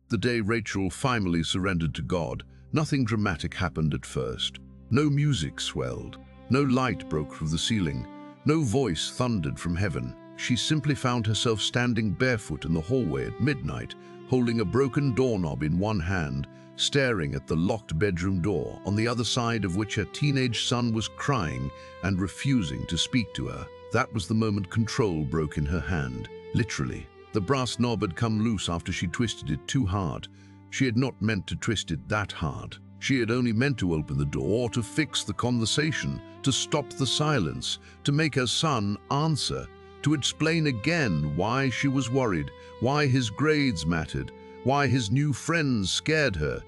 The day Rachel finally surrendered to God, nothing dramatic happened at first. No music swelled, no light broke from the ceiling, no voice thundered from heaven. She simply found herself standing barefoot in the hallway at midnight, holding a broken doorknob in one hand, staring at the locked bedroom door, on the other side of which her teenage son was crying and refusing to speak to her. That was the moment control broke in her hand, literally. The brass knob had come loose after she twisted it too hard. She had not meant to twist it that hard. She had only meant to open the door, to fix the conversation, to stop the silence, to make her son answer, to explain again why she was worried, why his grades mattered, why his new friends scared her,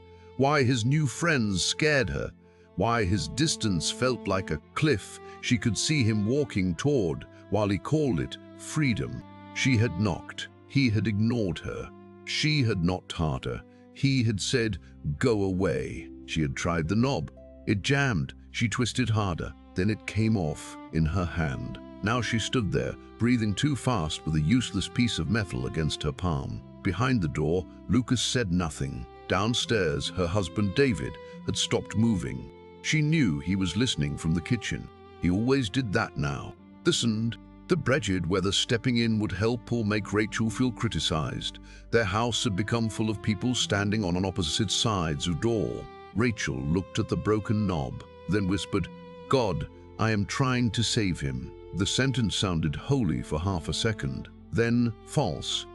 why his distance felt like a cliff she could see him walking toward, while he called it freedom. She had knocked. He had ignored her. She had knocked harder. He had said, "Go away." She had tried the knob. It jammed. She twisted harder. Then it came off in her hand. Now she stood there, breathing too fast with a useless piece of metal against her palm. Behind the door, Lucas said nothing. Downstairs, her husband David had stopped moving. She knew he was listening from the kitchen. He always did that now. Listened. Debated whether stepping in would help or make Rachel feel criticized. Their house had become full of people standing on opposite sides of door. Rachel looked at the broken knob, then whispered, "God, I am trying to save him." The sentence sounded holy for half a second, then false.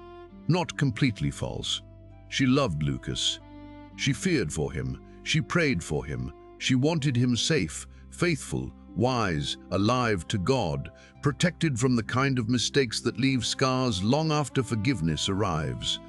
Not completely false. She loved Lucas. She feared for him. She prayed for him. She wanted him safe, faithful, wise, alive to God, protected from the kind of mistakes that leave scars long after forgiveness arrives.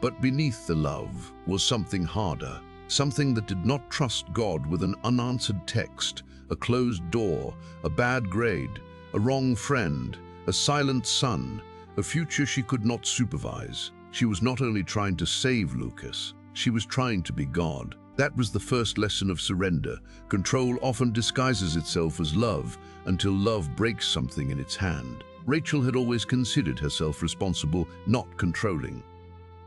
But beneath the love was something harder, something that did not trust God with an unanswered text, a closed door, a bad grade, a wrong friend, a silent son, a future she could not supervise. She was not only trying to save Lucas, she was trying to be God. That was the first lesson of surrender. Control often disguises itself as love until love breaks something in its hand. Rachel had always considered herself responsible, not controlling.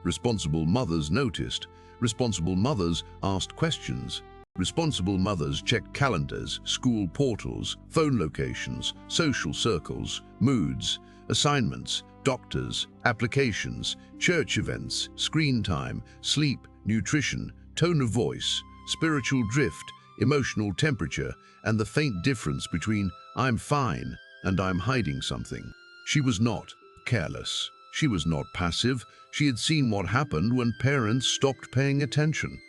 Responsible mothers noticed. Responsible mothers asked questions. Responsible mothers checked calendars, school portals, phone locations, social circles, moods, assignments, doctors, applications, church events, screen time, sleep, nutrition, tone of voice, spiritual drift, emotional temperature, and the faint difference between "I'm fine" and "I'm hiding something." She was not careless. She was not passive. She had seen what happened when parents stopped paying attention.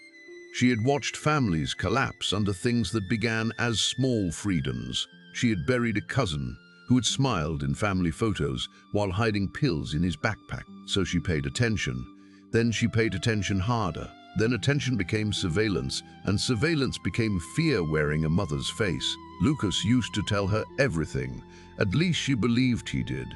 She had watched families collapse under things that began as small freedoms. She had buried a cousin who had smiled in family photos while hiding pills in his backpack. So she paid attention. Then she paid attention harder. Then attention became surveillance, and surveillance became fear wearing a mother's face. Lucas used to tell her everything. At least she believed he did.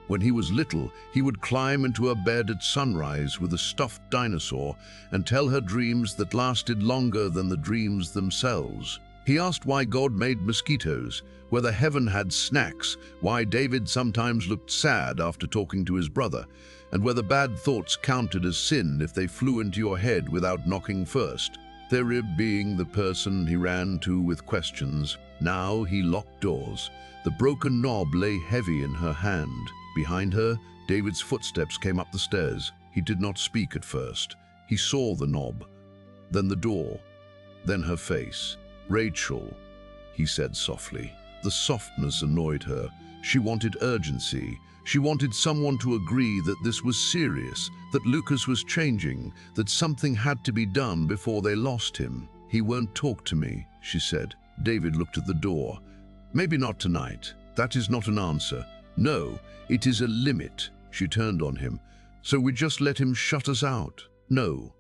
When he was little, he would climb into her bed at sunrise with a stuffed dinosaur and tell her dreams that lasted longer than the dreams themselves. He asked why God made mosquitoes, whether heaven had snacks, why David sometimes looked sad after talking to his brother, and whether bad thoughts counted as sin if they flew into your head without knocking first. There being the person he ran to with questions. Now he locked doors. The broken knob lay heavy in her hand. Behind her, David's footsteps came up the stairs. He did not speak at first. He saw the knob, then the door, then her face. "Rachel," he said softly. The softness annoyed her. She wanted urgency. She wanted someone to agree that this was serious, that Lucas was changing, that something had to be done before they lost him. "He won't talk to me," she said. David looked at the door. "Maybe not tonight. That is not an answer. No, it is a limit." She turned on him. "So we just let him shut us out?" "No."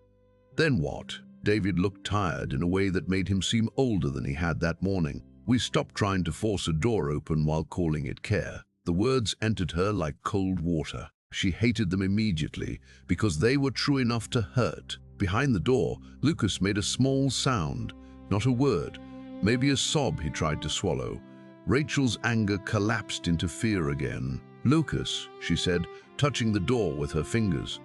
"Then what?" David looked tired in a way that made him seem older than he had that morning. "We stopped trying to force a door open while calling it care." The words entered her like cold water. She hated them immediately because they were true enough to hurt. Behind the door, Lucas made a small sound, not a word, maybe a sob he tried to swallow. Rachel's anger collapsed into fear again. "Lucas," she said, touching the door with her fingers.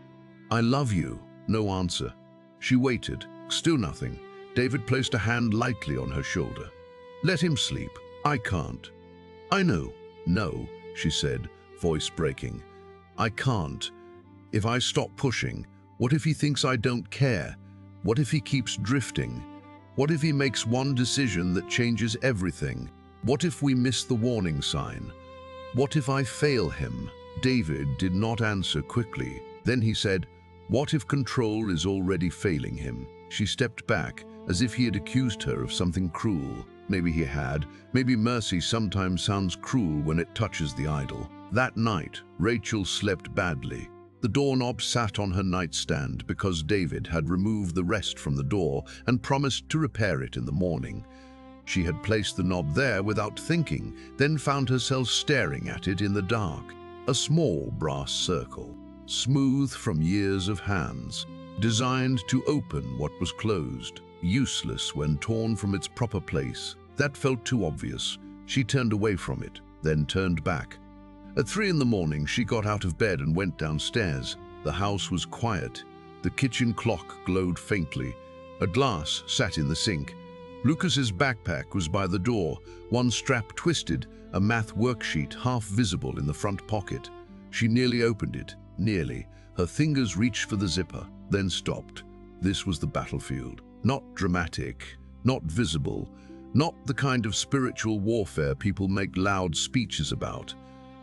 "I love you." No answer. She waited. Still nothing. David placed a hand lightly on her shoulder. "Let him sleep. I can't." "I know." "No," she said, voice breaking. "I can't. If I stop pushing, what if he thinks I don't care? What if he keeps drifting? What if he makes one decision that changes everything? What if we miss the warning sign? What if I fail him?" David did not answer quickly. Then he said, "What if control is already failing him?" She stepped back, as if he had accused her of something cruel. Maybe he had. Maybe mercy sometimes sounds cruel when it touches the idol. That night, Rachel slept badly. The doorknob sat on her nightstand because David had removed the rest from the door and promised to repair it in the morning. She had placed the knob there without thinking, then found herself staring at it in the dark. A small brass circle, smooth from years of hands, designed to open what was closed, useless when torn from its proper place. That felt too obvious. She turned away from it, then turned back. At 3 in the morning, she got out of bed and went downstairs. The house was quiet. The kitchen clock glowed faintly. A glass sat in the sink. Lucas's backpack was by the door, one strap twisted, a math worksheet half visible in the front pocket. She nearly opened it, nearly. Her fingers reached for the zipper, then stopped. This was the battlefield. Not dramatic, not visible, not the kind of spiritual warfare people make loud speeches about.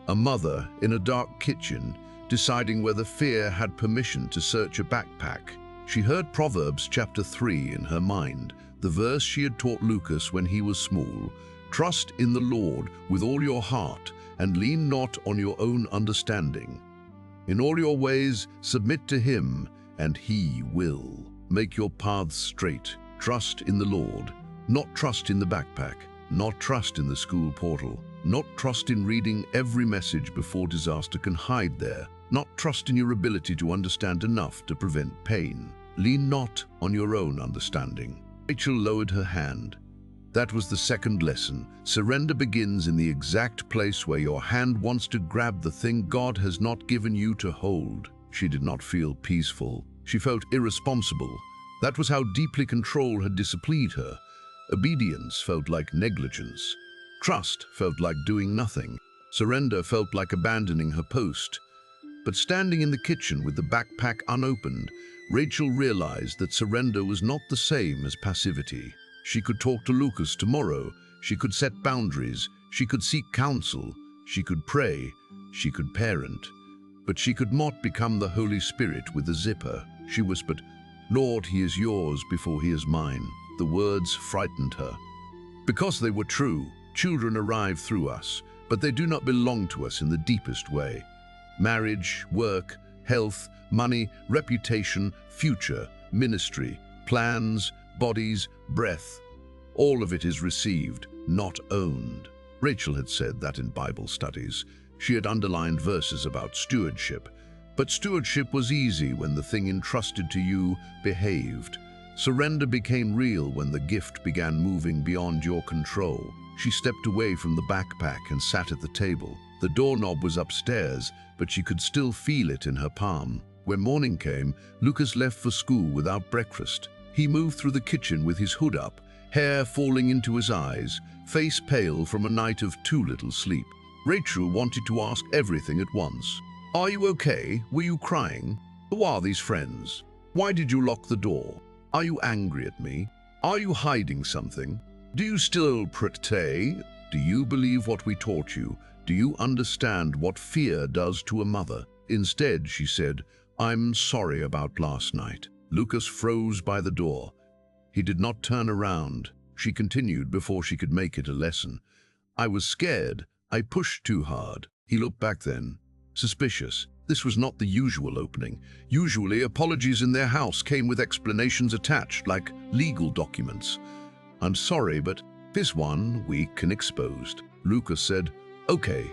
A mother in a dark kitchen, deciding whether fear had permission to search a backpack. She heard Proverbs chapter 3 in her mind, the verse she had taught Lucas when he was small. "Trust in the Lord with all your heart, and lean not on your own understanding. In all your ways submit to him, and he will make your paths straight." Trust in the Lord, not trust in the backpack, not trust in the school portal, not trust in reading every message before disaster can hide there, not trust in your ability to understand enough to prevent pain. Lean not on your own understanding. Rachel lowered her hand. That was the second lesson. Surrender begins in the exact place where your hand wants to grab the thing God has not given you to hold. She did not feel peaceful. She felt irresponsible. That was how deeply control had disciplined her. Obedience felt like negligence. Trust felt like doing nothing. Surrender felt like abandoning her post. But standing in the kitchen with the backpack unopened, Rachel realized that surrender was not the same as passivity. She could talk to Lucas tomorrow. She could set boundaries. She could seek counsel. She could pray. She could parent. But she could not become the Holy Spirit with a zipper. She whispered, "Lord, he is yours before he is mine." The words frightened her. Because they were true, children arrive through us, but they do not belong to us in the deepest way. Marriage, work, health, money, reputation, future, ministry, plans, bodies, breath. All of it is received, not owned. Rachel had said that in Bible studies. She had underlined verses about stewardship. But stewardship was easy when the thing entrusted to you behaved. Surrender became real when the gift began moving beyond your control. She stepped away from the backpack and sat at the table. The doorknob was upstairs, but she could still feel it in her palm. When morning came, Lucas left for school without breakfast. He moved through the kitchen with his hood up, hair falling into his eyes, face pale from a night of too little sleep. Rachel wanted to ask everything at once. "Are you okay? Were you crying? Who are these friends? Why did you lock the door? Are you angry at me? Are you hiding something? Do you still pray? Do you believe what we taught you? Do you understand what fear does to a mother?" Instead, she said, "I'm sorry about last night." Lucas froze by the door. He did not turn around. She continued before she could make it a lesson. "I was scared. I pushed too hard." He looked back then, suspicious. This was not the usual opening. Usually, apologies in their house came with explanations attached, like legal documents. "I'm sorry, but this one, weak and exposed." Lucas said, "Okay,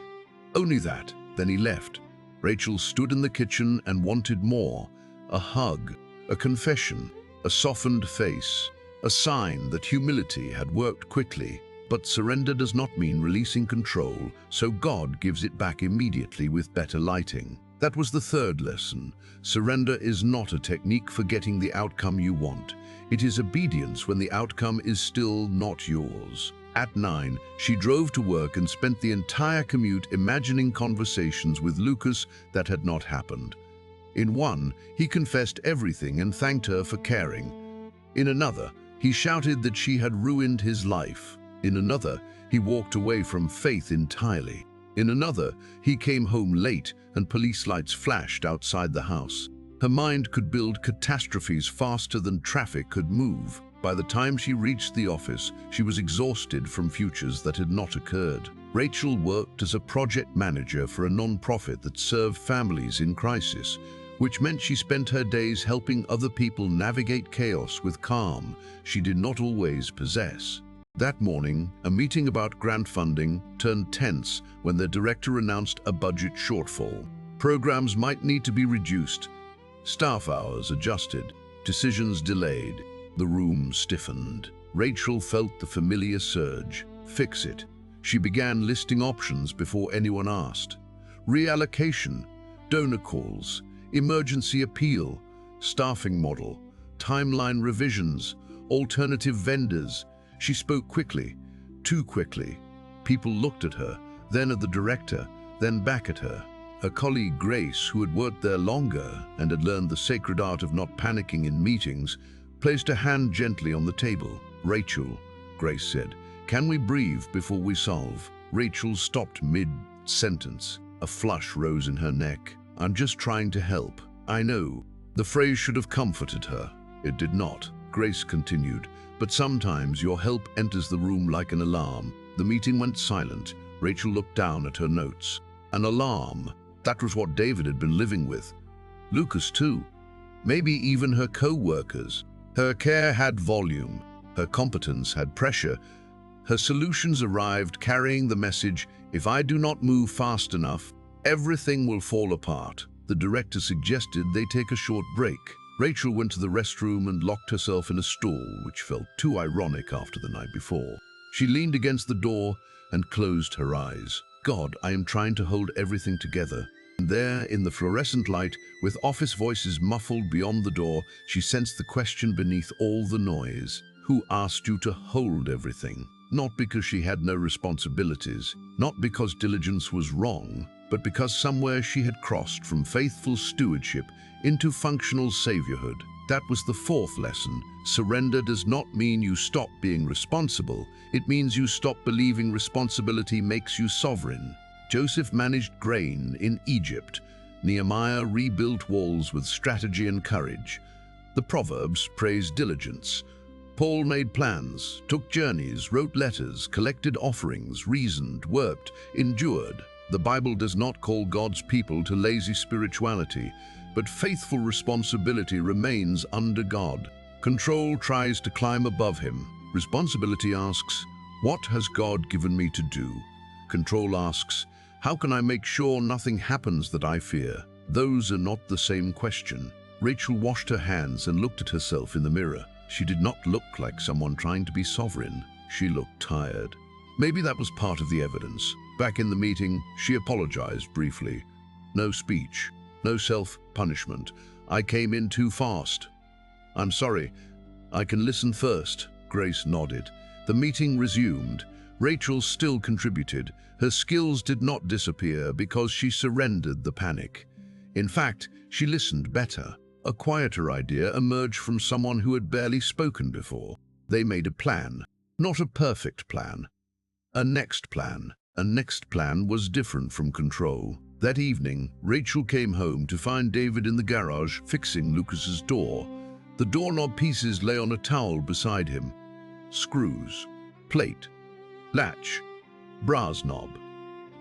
only that." Then he left. Rachel stood in the kitchen and wanted more. A hug, a confession, a softened face, a sign that humility had worked quickly. But surrender does not mean releasing control, so God gives it back immediately with better lighting. That was the third lesson. Surrender is not a technique for getting the outcome you want. It is obedience when the outcome is still not yours. At 9, she drove to work and spent the entire commute imagining conversations with Lucas that had not happened. In one, he confessed everything and thanked her for caring. In another, he shouted that she had ruined his life. In another, he walked away from faith entirely. In another, he came home late and police lights flashed outside the house. Her mind could build catastrophes faster than traffic could move. By the time she reached the office, she was exhausted from futures that had not occurred. Rachel worked as a project manager for a non-profit that served families in crisis, which meant she spent her days helping other people navigate chaos with calm she did not always possess. That morning, a meeting about grant funding turned tense when the director announced a budget shortfall. Programs might need to be reduced, staff hours adjusted, decisions delayed. The room stiffened. Rachel felt the familiar surge. Fix it. She began listing options before anyone asked. Reallocation, donor calls, emergency appeal, staffing model, timeline revisions, alternative vendors. She spoke quickly, too quickly. People looked at her, then at the director, then back at her. Her colleague Grace, who had worked there longer and had learned the sacred art of not panicking in meetings, placed a hand gently on the table. Rachel, Grace said, can we breathe before we solve? Rachel stopped mid-sentence. A flush rose in her neck. I'm just trying to help. I know. The phrase should have comforted her. It did not. Grace continued, but sometimes your help enters the room like an alarm. The meeting went silent. Rachel looked down at her notes. An alarm. That was what David had been living with. Lucas too. Maybe even her co-workers. Her care had volume. Her competence had pressure. Her solutions arrived carrying the message, if I do not move fast enough, everything will fall apart. The director suggested they take a short break. Rachel went to the restroom and locked herself in a stall, which felt too ironic after the night before. She leaned against the door and closed her eyes. God, I am trying to hold everything together. And there, in the fluorescent light, with office voices muffled beyond the door, she sensed the question beneath all the noise. Who asked you to hold everything? Not because she had no responsibilities, not because diligence was wrong, but because somewhere she had crossed from faithful stewardship into functional saviorhood. That was the fourth lesson. Surrender does not mean you stop being responsible. It means you stop believing responsibility makes you sovereign. Joseph managed grain in Egypt. Nehemiah rebuilt walls with strategy and courage. The Proverbs praised diligence. Paul made plans, took journeys, wrote letters, collected offerings, reasoned, worked, endured. The Bible does not call God's people to lazy spirituality, but faithful responsibility remains under God. Control tries to climb above him. Responsibility asks, what has God given me to do? Control asks, how can I make sure nothing happens that I fear? Those are not the same question. Rachel washed her hands and looked at herself in the mirror. She did not look like someone trying to be sovereign. She looked tired. Maybe that was part of the evidence. Back in the meeting, she apologized briefly. No speech, no self-punishment. I came in too fast. I'm sorry. I can listen first. Grace nodded. The meeting resumed. Rachel still contributed. Her skills did not disappear because she surrendered the panic. In fact, she listened better. A quieter idea emerged from someone who had barely spoken before. They made a plan, not a perfect plan. A next plan. A next plan was different from control. That evening, Rachel came home to find David in the garage fixing Lucas's door. The doorknob pieces lay on a towel beside him. Screws, plate, latch, brass knob.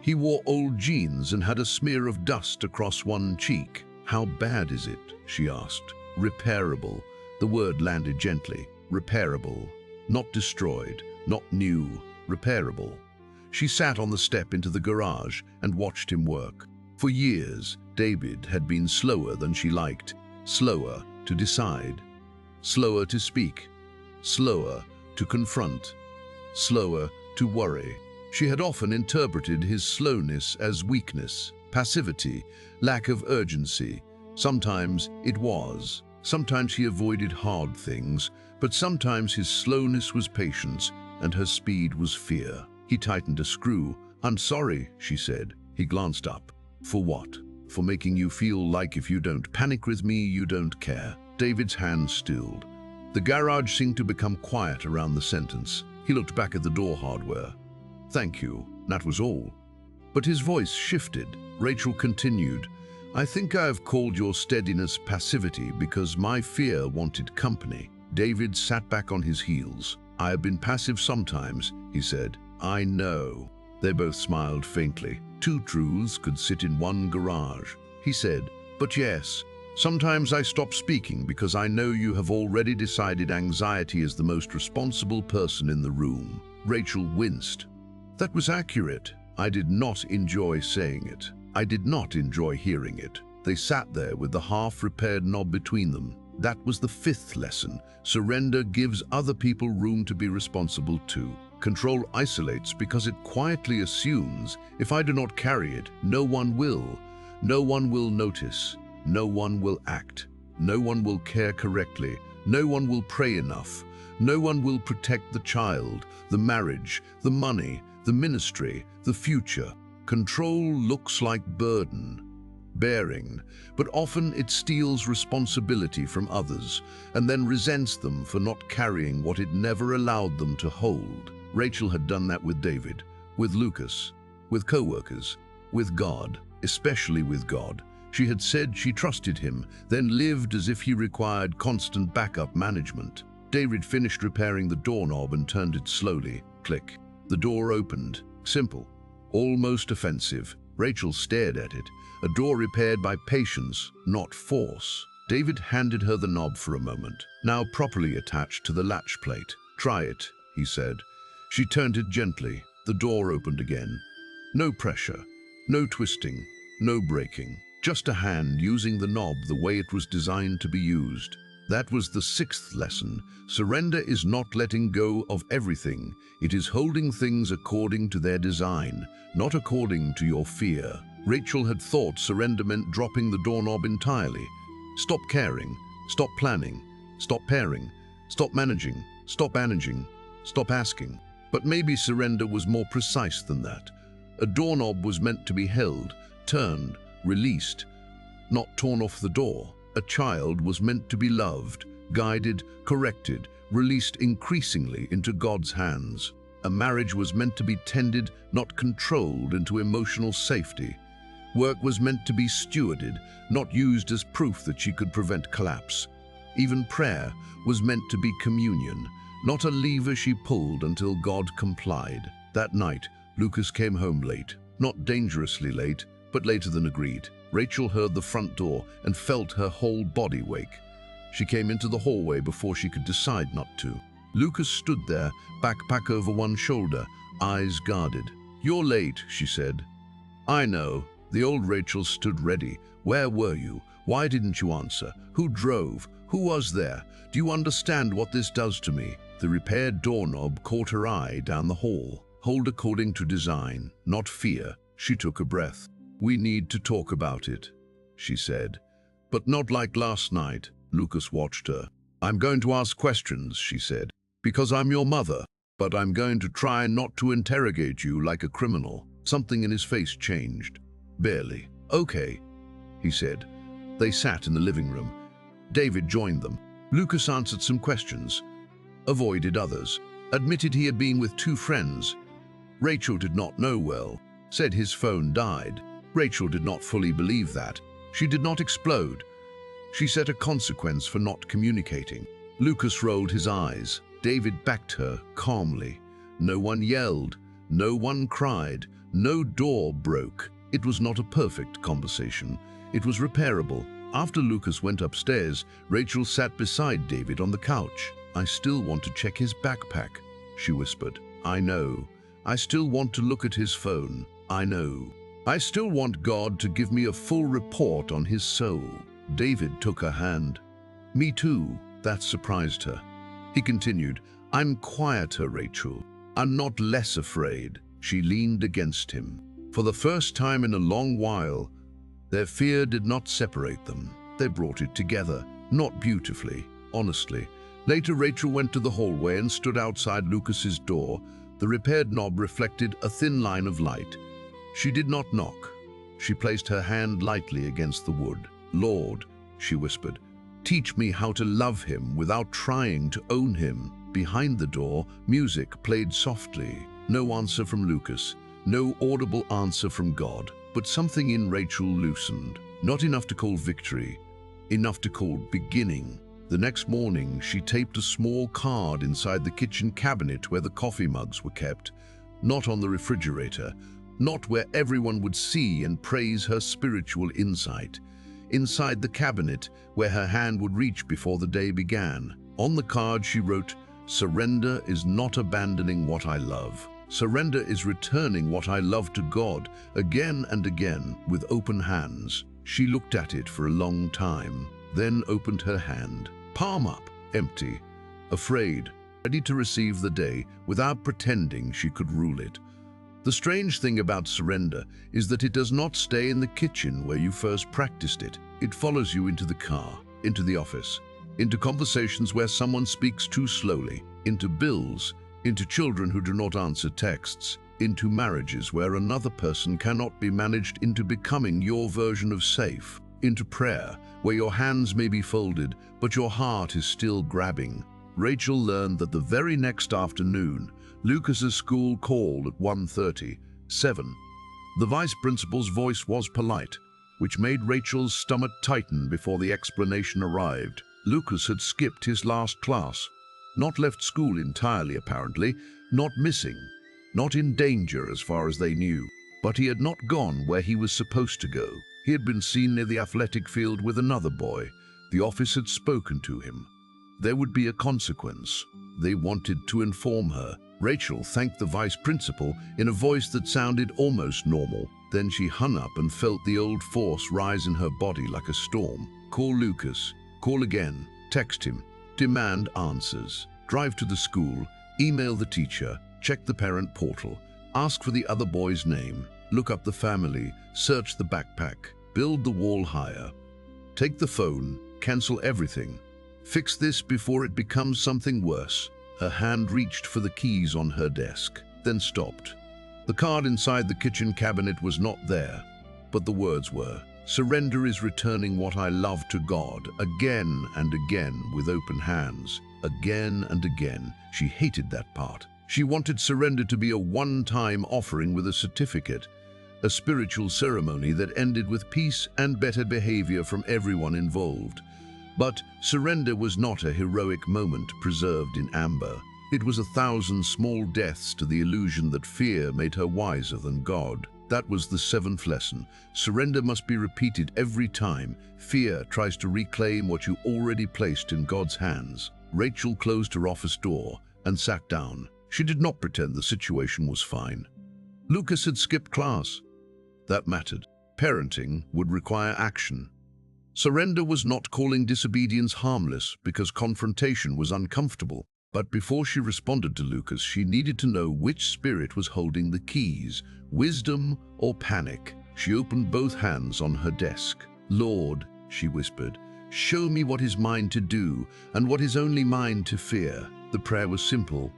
He wore old jeans and had a smear of dust across one cheek. How bad is it? She asked. Repairable. The word landed gently. Repairable. Not destroyed, not new. Repairable. She sat on the step into the garage and watched him work. For years, David had been slower than she liked. Slower to decide. Slower to speak. Slower to confront. Slower to worry. She had often interpreted his slowness as weakness. passivity, lack of urgency. Sometimes it was. Sometimes he avoided hard things, but sometimes his slowness was patience and her speed was fear. He tightened a screw. "I'm sorry," she said. He glanced up. "For what?" "For making you feel like if you don't panic with me, you don't care." David's hand stilled. The garage seemed to become quiet around the sentence. He looked back at the door hardware. "Thank you," that was all. But his voice shifted. Rachel continued, "I think I have called your steadiness passivity because my fear wanted company." David sat back on his heels. "I have been passive sometimes," he said. "I know." They both smiled faintly. Two truths could sit in one garage. He said, "But yes, sometimes I stop speaking because I know you have already decided anxiety is the most responsible person in the room." Rachel winced. That was accurate. I did not enjoy saying it. I did not enjoy hearing it. They sat there with the half-repaired knob between them. That was the fifth lesson. Surrender gives other people room to be responsible too. Control isolates because it quietly assumes, if I do not carry it, no one will. No one will notice. No one will act. No one will care correctly. No one will pray enough. No one will protect the child, the marriage, the money, the ministry, the future. Control looks like burden, bearing, but often it steals responsibility from others and then resents them for not carrying what it never allowed them to hold. Rachel had done that with David, with Lucas, with co-workers, with God, especially with God. She had said she trusted him, then lived as if he required constant backup management. David finished repairing the doorknob and turned it slowly. Click. The door opened. Simple. Almost offensive. Rachel stared at it. A door repaired by patience, not force. David handed her the knob for a moment, now properly attached to the latch plate. "Try it," he said. She turned it gently. The door opened again. No pressure, no twisting, no breaking. Just a hand using the knob the way it was designed to be used. That was the sixth lesson. Surrender is not letting go of everything. It is holding things according to their design, not according to your fear. Rachel had thought surrender meant dropping the doorknob entirely. Stop caring, stop planning, stop pairing, stop managing, stop asking. But maybe surrender was more precise than that. A doorknob was meant to be held, turned, released, not torn off the door. A child was meant to be loved, guided, corrected, released increasingly into God's hands. A marriage was meant to be tended, not controlled into emotional safety. Work was meant to be stewarded, not used as proof that she could prevent collapse. Even prayer was meant to be communion, not a lever she pulled until God complied. That night, Lucas came home late, not dangerously late, but later than agreed. Rachel heard the front door and felt her whole body wake. She came into the hallway before she could decide not to. Lucas stood there, backpack over one shoulder, eyes guarded. "You're late," she said. "I know." The old Rachel stood ready. "Where were you? Why didn't you answer? Who drove? Who was there? Do you understand what this does to me?" The repaired doorknob caught her eye down the hall. Hold according to design, not fear. She took a breath. "We need to talk about it," she said. "But not like last night." Lucas watched her. "I'm going to ask questions," she said, "because I'm your mother, but I'm going to try not to interrogate you like a criminal." Something in his face changed. Barely. "Okay," he said. They sat in the living room. David joined them. Lucas answered some questions, avoided others, admitted he had been with two friends. Rachel did not know well, said his phone died. Rachel did not fully believe that. She did not explode. She set a consequence for not communicating. Lucas rolled his eyes. David backed her calmly. No one yelled. No one cried. No door broke. It was not a perfect conversation. It was repairable. After Lucas went upstairs, Rachel sat beside David on the couch. "I still want to check his backpack," she whispered. "I know. I still want to look at his phone. I know. I still want God to give me a full report on his soul." David took her hand. "Me too." That surprised her. He continued, "I'm quieter, Rachel. I'm not less afraid." She leaned against him. For the first time in a long while, their fear did not separate them. They brought it together, not beautifully, honestly. Later, Rachel went to the hallway and stood outside Lucas's door. The repaired knob reflected a thin line of light. She did not knock. She placed her hand lightly against the wood. "Lord," she whispered, "teach me how to love him without trying to own him." Behind the door, music played softly. No answer from Lucas, no audible answer from God, but something in Rachel loosened. Not enough to call victory, enough to call beginning. The next morning, she taped a small card inside the kitchen cabinet where the coffee mugs were kept, not on the refrigerator, not where everyone would see and praise her spiritual insight. Inside the cabinet, where her hand would reach before the day began. On the card she wrote, "Surrender is not abandoning what I love. Surrender is returning what I love to God," again and again, with open hands. She looked at it for a long time, then opened her hand, palm up, empty, afraid, ready to receive the day without pretending she could rule it. The strange thing about surrender is that it does not stay in the kitchen where you first practiced it. It follows you into the car, into the office, into conversations where someone speaks too slowly, into bills, into children who do not answer texts, into marriages where another person cannot be managed, into becoming your version of safe, into prayer where your hands may be folded but your heart is still grabbing. Rachel learned that the very next afternoon, Lucas's school called at 1:37. The vice principal's voice was polite, which made Rachel's stomach tighten before the explanation arrived. Lucas had skipped his last class, not left school entirely apparently, not missing, not in danger as far as they knew, but he had not gone where he was supposed to go. He had been seen near the athletic field with another boy. The office had spoken to him. There would be a consequence. They wanted to inform her. Rachel thanked the vice principal in a voice that sounded almost normal. Then she hung up and felt the old force rise in her body like a storm. Call Lucas. Call again. Text him. Demand answers. Drive to the school. Email the teacher. Check the parent portal. Ask for the other boy's name. Look up the family. Search the backpack. Build the wall higher. Take the phone. Cancel everything. Fix this before it becomes something worse. Her hand reached for the keys on her desk, then stopped. The card inside the kitchen cabinet was not there, but the words were, "Surrender is returning what I love to God," again and again with open hands. Again and again. She hated that part. She wanted surrender to be a one-time offering with a certificate, a spiritual ceremony that ended with peace and better behavior from everyone involved. But surrender was not a heroic moment preserved in amber. It was 1,000 small deaths to the illusion that fear made her wiser than God. That was the seventh lesson. Surrender must be repeated every time fear tries to reclaim what you already placed in God's hands. Rachel closed her office door and sat down. She did not pretend the situation was fine. Lucas had skipped class. That mattered. Parenting would require action. Surrender was not calling disobedience harmless because confrontation was uncomfortable. But before she responded to Lucas, she needed to know which spirit was holding the keys, wisdom or panic. She opened both hands on her desk. "Lord," she whispered, "show me what is mine to do and what is only mine to fear." The prayer was simple,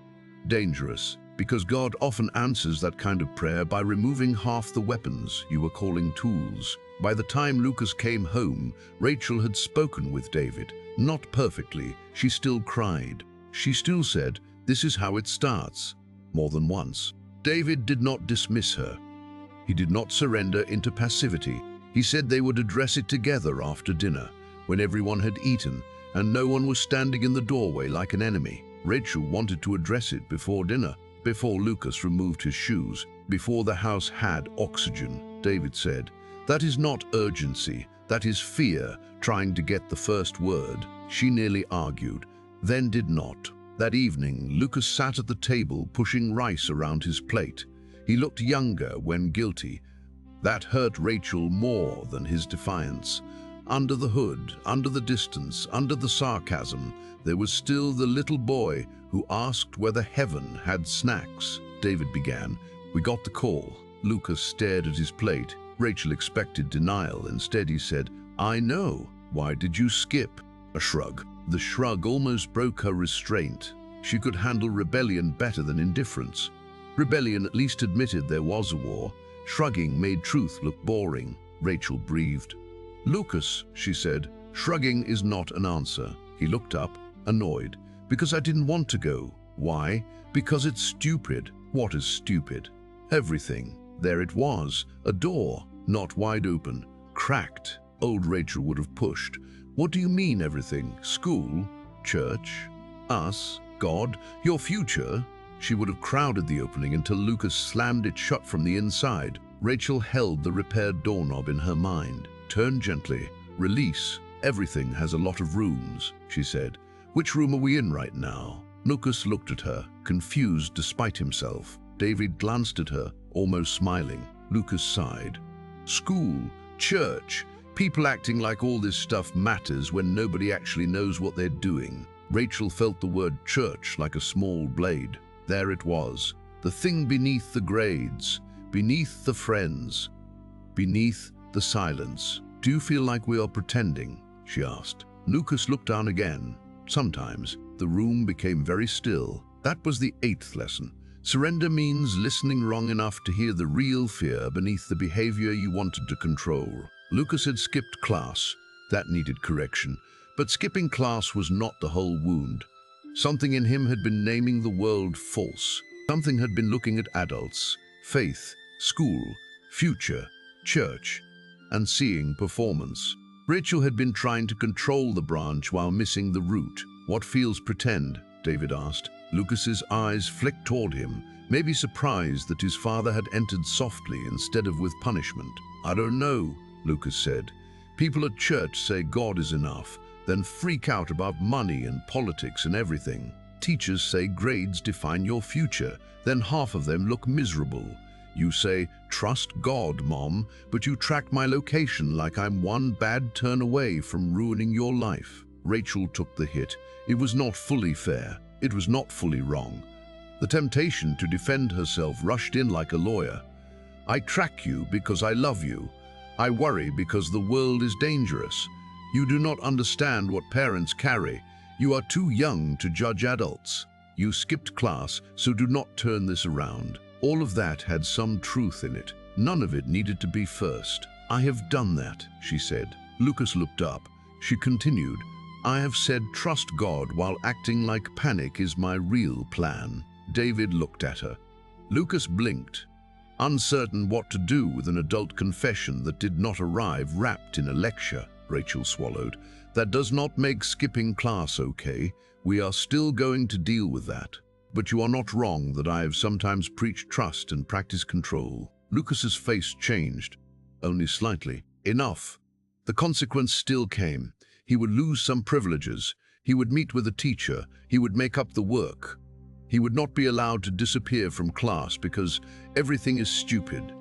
dangerous, because God often answers that kind of prayer by removing half the weapons you were calling tools. By the time Lucas came home, Rachel had spoken with David. Not perfectly, she still cried. She still said, "This is how it starts," more than once. David did not dismiss her. He did not surrender into passivity. He said they would address it together after dinner, when everyone had eaten and no one was standing in the doorway like an enemy. Rachel wanted to address it before dinner, before Lucas removed his shoes, before the house had oxygen. David said, "That is not urgency, that is fear trying to get the first word." She nearly argued, then did not. That evening, Lucas sat at the table pushing rice around his plate. He looked younger when guilty. That hurt Rachel more than his defiance. Under the hood, under the distance, under the sarcasm, there was still the little boy who asked whether heaven had snacks. David began, "We got the call. Lucas stared at his plate. Rachel expected denial. Instead, he said, "I know. Why did you skip?" A shrug. The shrug almost broke her restraint. She could handle rebellion better than indifference. Rebellion at least admitted there was a war. Shrugging made truth look boring. Rachel breathed. "Lucas," she said, "shrugging is not an answer." He looked up, annoyed. "Because I didn't want to go." "Why?" "Because it's stupid." "What is stupid?" "Everything." There it was, a door, not wide open, cracked. Old Rachel would have pushed. "What do you mean, everything? School? Church? Us? God? Your future?" She would have crowded the opening until Lucas slammed it shut from the inside. Rachel held the repaired doorknob in her mind. "Turn gently. Release. Everything has a lot of rooms," she said. "Which room are we in right now?" Lucas looked at her, confused despite himself. David glanced at her, almost smiling. Lucas sighed. "School, church, people acting like all this stuff matters when nobody actually knows what they're doing." Rachel felt the word church like a small blade. There it was, the thing beneath the grades, beneath the friends, beneath the silence. "Do you feel like we are pretending?" she asked. Lucas looked down again. Sometimes. The room became very still. That was the 8th lesson. Surrender means listening wrong enough to hear the real fear beneath the behavior you wanted to control. Lucas had skipped class. That needed correction. But skipping class was not the whole wound. Something in him had been naming the world false. Something had been looking at adults, faith, school, future, church, and seeing performance. Rachel had been trying to control the branch while missing the root. "What feels pretend?" David asked. Lucas's eyes flicked toward him, maybe surprised that his father had entered softly instead of with punishment. "I don't know," Lucas said. "People at church say God is enough, then freak out about money and politics and everything. Teachers say grades define your future, then half of them look miserable. You say, 'Trust God, Mom,' but you track my location like I'm one bad turn away from ruining your life." Rachel took the hit. It was not fully fair. It was not fully wrong. The temptation to defend herself rushed in like a lawyer. "I track you because I love you. I worry because the world is dangerous. You do not understand what parents carry. You are too young to judge adults. You skipped class, so do not turn this around." All of that had some truth in it. None of it needed to be first. "I have done that," she said. Lucas looked up. She continued, "I have said trust God while acting like panic is my real plan." David looked at her. Lucas blinked, uncertain what to do with an adult confession that did not arrive wrapped in a lecture. Rachel swallowed. "That does not make skipping class okay. We are still going to deal with that. But you are not wrong that I have sometimes preached trust and practiced control." Lucas's face changed, only slightly. Enough. The consequence still came. He would lose some privileges. He would meet with a teacher. He would make up the work. He would not be allowed to disappear from class because everything is stupid.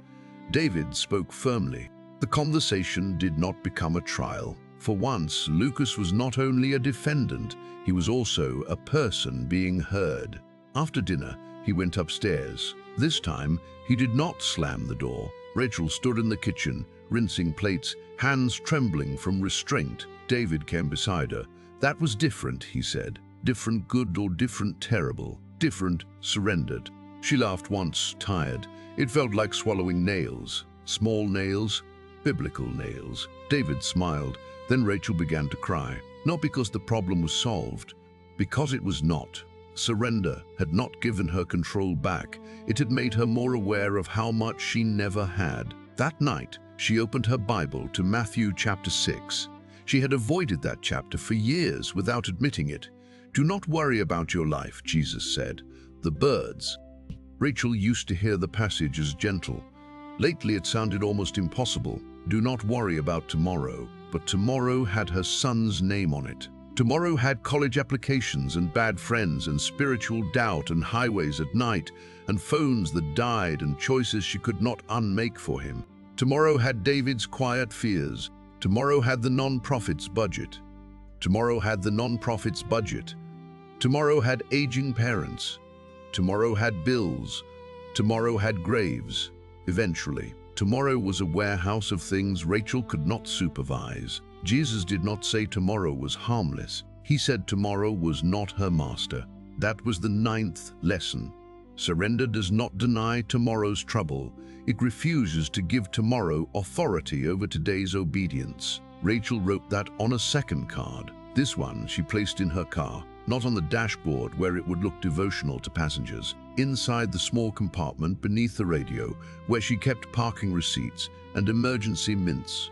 David spoke firmly. The conversation did not become a trial. For once, Lucas was not only a defendant, he was also a person being heard. After dinner, he went upstairs. This time, he did not slam the door. Rachel stood in the kitchen, rinsing plates, hands trembling from restraint. David came beside her. "That was different," he said. "Different good or different terrible. Different surrendered." She laughed once, tired. It felt like swallowing nails. Small nails, biblical nails. David smiled. Then Rachel began to cry. Not because the problem was solved, because it was not. Surrender had not given her control back. It had made her more aware of how much she never had. That night, she opened her Bible to Matthew chapter 6. She had avoided that chapter for years without admitting it. "Do not worry about your life," Jesus said. "The birds." Rachel used to hear the passage as gentle. Lately it sounded almost impossible. Do not worry about tomorrow. But tomorrow had her son's name on it. Tomorrow had college applications and bad friends and spiritual doubt and highways at night and phones that died and choices she could not unmake for him. Tomorrow had David's quiet fears. Tomorrow had the non-profit's budget. Tomorrow had the non-profit's budget. Tomorrow had aging parents. Tomorrow had bills. Tomorrow had graves. Eventually, tomorrow was a warehouse of things Rachel could not supervise. Jesus did not say tomorrow was harmless. He said tomorrow was not her master. That was the 9th lesson. Surrender does not deny tomorrow's trouble. It refuses to give tomorrow authority over today's obedience. Rachel wrote that on a second card. This one she placed in her car, not on the dashboard where it would look devotional to passengers. Inside the small compartment beneath the radio, where she kept parking receipts and emergency mints.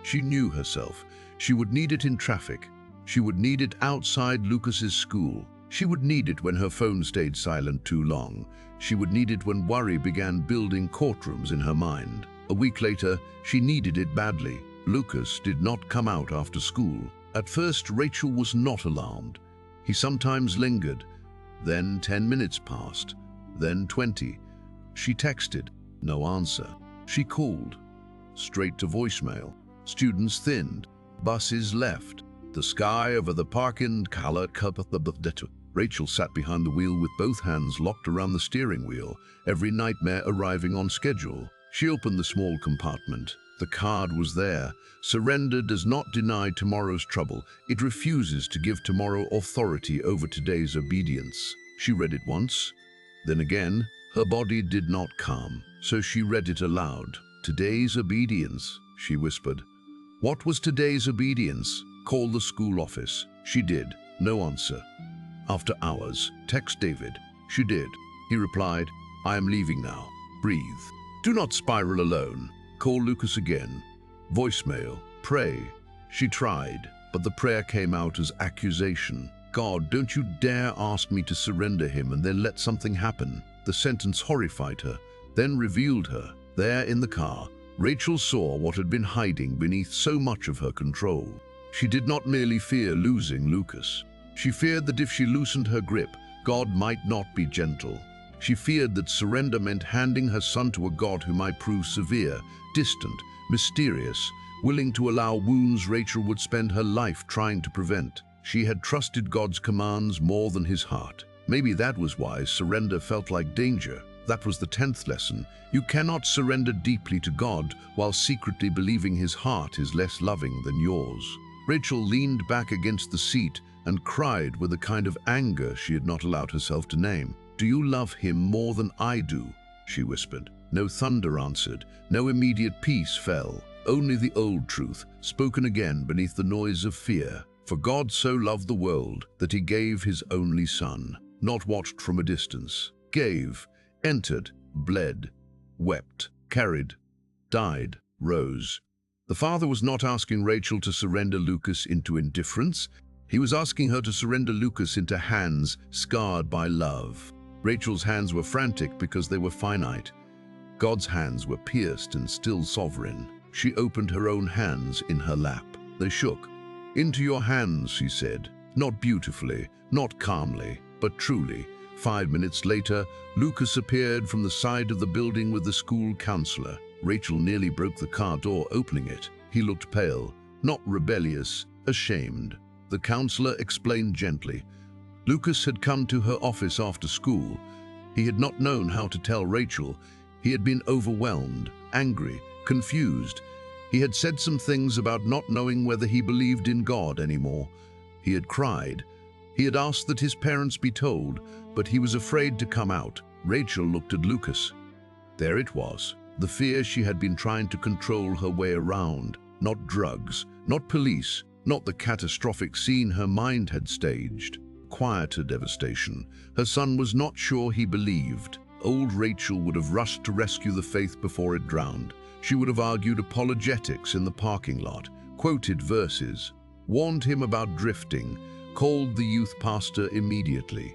She knew herself. She would need it in traffic. She would need it outside Lucas's school. She would need it when her phone stayed silent too long. She would need it when worry began building courtrooms in her mind. A week later, she needed it badly. Lucas did not come out after school. At first, Rachel was not alarmed. He sometimes lingered. Then 10 minutes passed. Then 20. She texted. No answer. She called. Straight to voicemail. Students thinned. Buses left. The sky over the parking color. Rachel sat behind the wheel with both hands locked around the steering wheel, every nightmare arriving on schedule. She opened the small compartment. The card was there. Surrender does not deny tomorrow's trouble. It refuses to give tomorrow authority over today's obedience. She read it once. Then again, her body did not calm, so she read it aloud. Today's obedience, she whispered. What was today's obedience? Call the school office. She did. No answer. After hours, text David. She did. He replied, I am leaving now. Breathe. Do not spiral alone. Call Lucas again. Voicemail. Pray. She tried, but the prayer came out as accusation. God, don't you dare ask me to surrender him and then let something happen. The sentence horrified her, then revealed her. There in the car, Rachel saw what had been hiding beneath so much of her control. She did not merely fear losing Lucas. She feared that if she loosened her grip, God might not be gentle. She feared that surrender meant handing her son to a God who might prove severe, distant, mysterious, willing to allow wounds Rachel would spend her life trying to prevent. She had trusted God's commands more than his heart. Maybe that was why surrender felt like danger. That was the 10th lesson. You cannot surrender deeply to God while secretly believing his heart is less loving than yours. Rachel leaned back against the seat and cried with a kind of anger she had not allowed herself to name. Do you love him more than I do? She whispered. No thunder answered. No immediate peace fell. Only the old truth, spoken again beneath the noise of fear. For God so loved the world that he gave his only son, not watched from a distance. Gave, entered, bled, wept, carried, died, rose. The Father was not asking Rachel to surrender Lucas into indifference. He was asking her to surrender Lucas into hands scarred by love. Rachel's hands were frantic because they were finite. God's hands were pierced and still sovereign. She opened her own hands in her lap. They shook. Into your hands, she said. Not beautifully, not calmly, but truly. 5 minutes later, Lucas appeared from the side of the building with the school counselor. Rachel nearly broke the car door opening it. He looked pale, not rebellious, ashamed. The counselor explained gently. Lucas had come to her office after school. He had not known how to tell Rachel. He had been overwhelmed, angry, confused. He had said some things about not knowing whether he believed in God anymore. He had cried. He had asked that his parents be told, but he was afraid to come out. Rachel looked at Lucas. There it was, the fear she had been trying to control her way around. Not drugs, not police, not the catastrophic scene her mind had staged. Quieter devastation. Her son was not sure he believed. Old Rachel would have rushed to rescue the faith before it drowned. She would have argued apologetics in the parking lot, quoted verses, warned him about drifting, called the youth pastor immediately,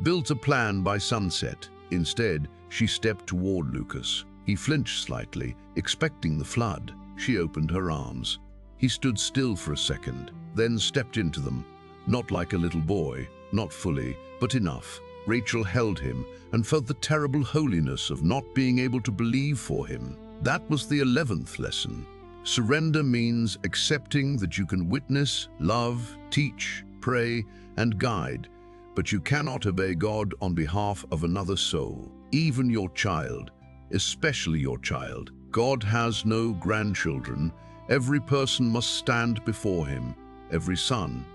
built a plan by sunset. Instead, she stepped toward Lucas. He flinched slightly, expecting the flood. She opened her arms. He stood still for a second, then stepped into them. Not like a little boy, not fully, but enough. Rachel held him and felt the terrible holiness of not being able to believe for him. That was the 11th lesson. Surrender means accepting that you can witness, love, teach, pray, and guide, but you cannot obey God on behalf of another soul, even your child. especially your child. God has no grandchildren. Every person must stand before him. Every son,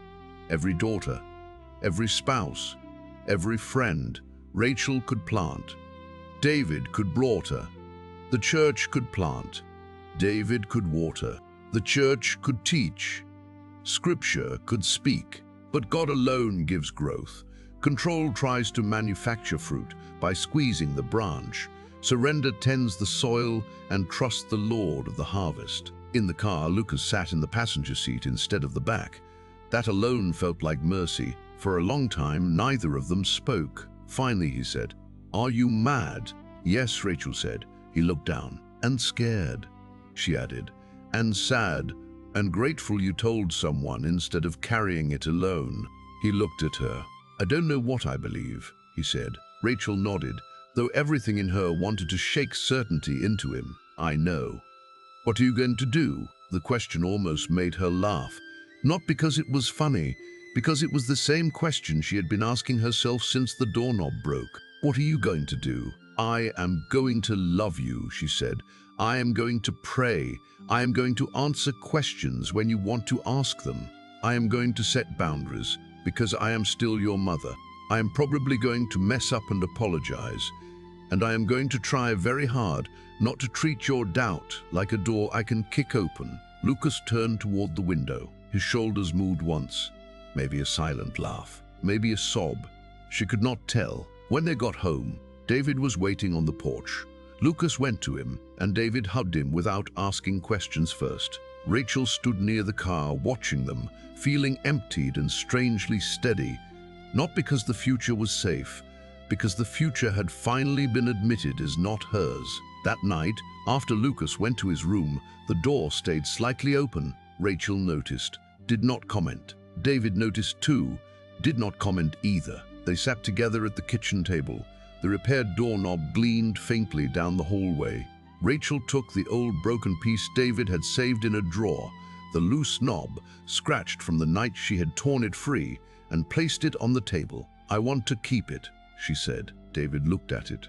every daughter, every spouse, every friend. Rachel could plant. David could water. The church could plant. David could water. The church could teach. Scripture could speak. But God alone gives growth. Control tries to manufacture fruit by squeezing the branch. Surrender tends the soil and trust the Lord of the harvest. In the car, Lucas sat in the passenger seat instead of the back. That alone felt like mercy. For a long time, neither of them spoke. Finally, he said, "Are you mad?" "Yes," Rachel said. He looked down. "And scared," she added. "And sad, and grateful you told someone instead of carrying it alone." He looked at her. "I don't know what I believe," he said. Rachel nodded, though everything in her wanted to shake certainty into him. "I know." "What are you going to do?" The question almost made her laugh. Not because it was funny, because it was the same question she had been asking herself since the doorknob broke. "What are you going to do?" "I am going to love you," she said. "I am going to pray. I am going to answer questions when you want to ask them. I am going to set boundaries, because I am still your mother. I am probably going to mess up and apologize. And I am going to try very hard not to treat your doubt like a door I can kick open." Lucas turned toward the window. His shoulders moved once. Maybe a silent laugh, maybe a sob. She could not tell. When they got home, David was waiting on the porch. Lucas went to him, and David hugged him without asking questions first. Rachel stood near the car, watching them, feeling emptied and strangely steady. Not because the future was safe, because the future had finally been admitted as not hers. That night, after Lucas went to his room, the door stayed slightly open. Rachel noticed, did not comment. David noticed too, did not comment either. They sat together at the kitchen table. The repaired doorknob gleamed faintly down the hallway. Rachel took the old broken piece David had saved in a drawer, the loose knob, scratched from the night she had torn it free, and placed it on the table. "I want to keep it," she said. David looked at it.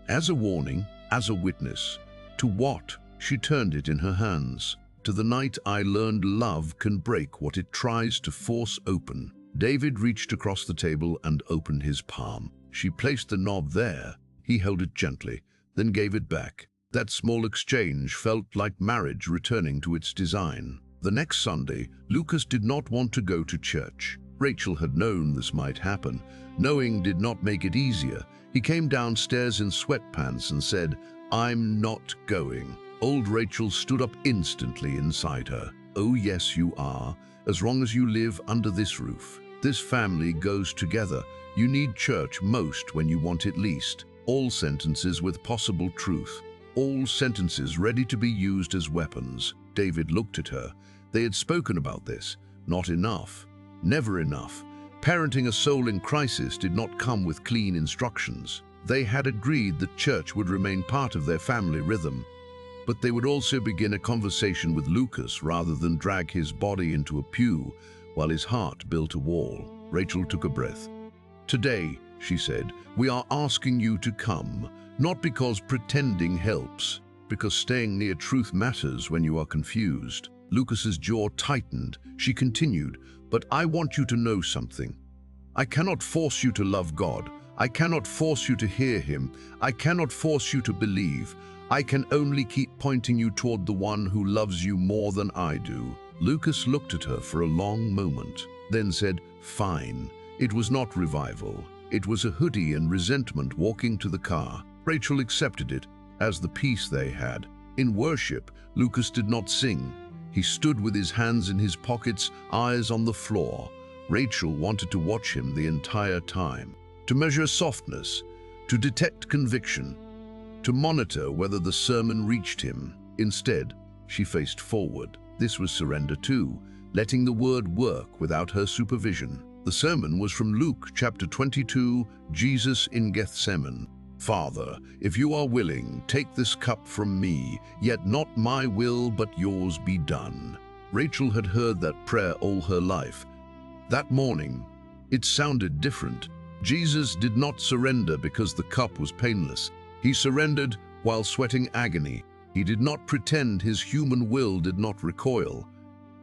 As a warning, as a witness. To what? She turned it in her hands. "To the night I learned love can break what it tries to force open." David reached across the table and opened his palm. She placed the knob there. He held it gently, then gave it back. That small exchange felt like marriage returning to its design. The next Sunday, Lucas did not want to go to church. Rachel had known this might happen. Knowing did not make it easier. He came downstairs in sweatpants and said, "I'm not going." Old Rachel stood up instantly inside her. "Oh yes, you are, as long as you live under this roof. This family goes together. You need church most when you want it least." All sentences with possible truth. All sentences ready to be used as weapons. David looked at her. They had spoken about this. Not enough. Never enough. Parenting a soul in crisis did not come with clean instructions. They had agreed that church would remain part of their family rhythm. But they would also begin a conversation with Lucas rather than drag his body into a pew while his heart built a wall. Rachel took a breath. "Today," she said, "we are asking you to come, not because pretending helps, because staying near truth matters when you are confused." Lucas's jaw tightened. She continued, "But I want you to know something. I cannot force you to love God. I cannot force you to hear him. I cannot force you to believe. I can only keep pointing you toward the one who loves you more than I do." Lucas looked at her for a long moment, then said, "Fine." It was not revival. It was a hoodie and resentment walking to the car. Rachel accepted it as the peace they had. In worship, Lucas did not sing. He stood with his hands in his pockets, eyes on the floor. Rachel wanted to watch him the entire time, to measure softness, to detect conviction, to monitor whether the sermon reached him. Instead, she faced forward. This was surrender too, letting the word work without her supervision. The sermon was from Luke chapter 22, Jesus in Gethsemane. "Father, if you are willing, take this cup from me, yet not my will but yours be done." Rachel had heard that prayer all her life. That morning, it sounded different. Jesus did not surrender because the cup was painless. He surrendered while sweating agony. He did not pretend his human will did not recoil.